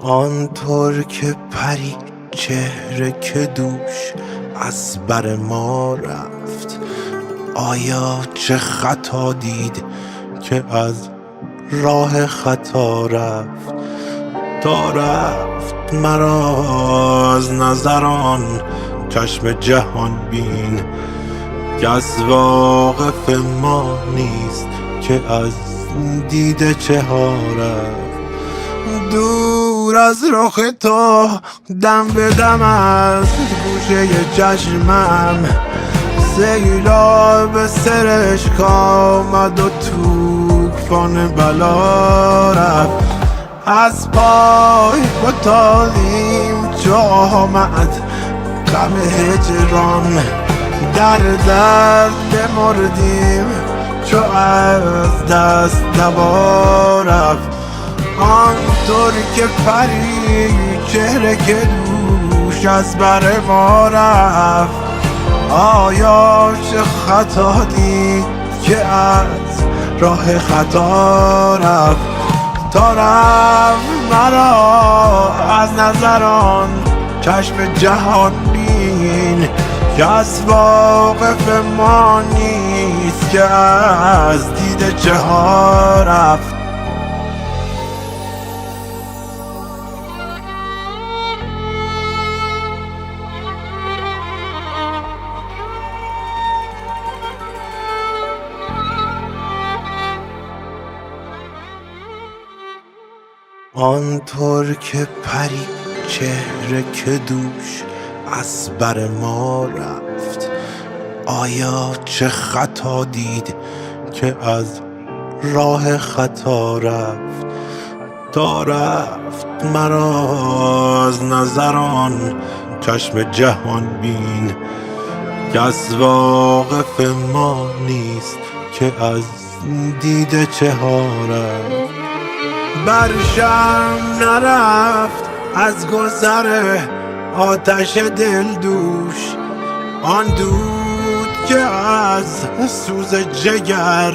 آنطور که پری چهره که دوش از بر ما رفت، آیا چه خطا دید که از راه خطا رفت؟ تا رفت مرا از نظران چشم جهان بین که از واقف ما نیست که از دیده چه ها رفت. دور از رخ تو دم به دم از گوشه چشمم سیلاب سرشک آمد و توفان بلا رفت. از پای فتادیم چو آمد غم هجران، در درد بمردیم چو از دست دوا رفت. آنطور که پری چهره که دوش از بر ما رفت، آیا چه خطا دید که از راه خطا رفت؟ تا رفت مرا از نظران چشم جهان بین که از واقف ما نیست که از دیده چه ها رفت. آنطور که پری چهره که دوش از بر ما رفت، آیا چه خطا دید که از راه خطا رفت؟ تا رفت مرا از نظران چشم جهان بین که از واقف ما نیست که از دیده چه ها رفت. برشم نرفت از گذر آتش دل دوش آن دود که از سوز جگر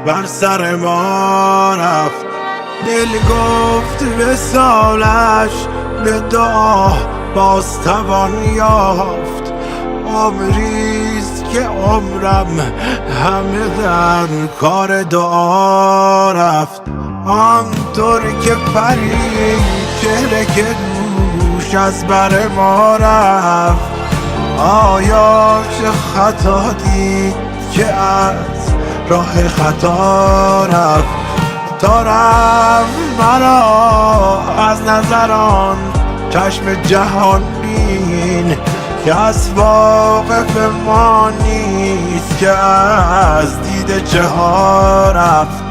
بر سر ما رفت. دل گفت وصالش به دعا باز توان یافت، عمریست که عمرم همه در کار دعا رفت. آنطور که پری چهره که دوش از بر ما رفت، آیا چه خطا دید که از راه خطا رفت؟ تا رفت مرا از نظران چشم جهان بین که از واقف ما نیست که از دیده چه ها رفت.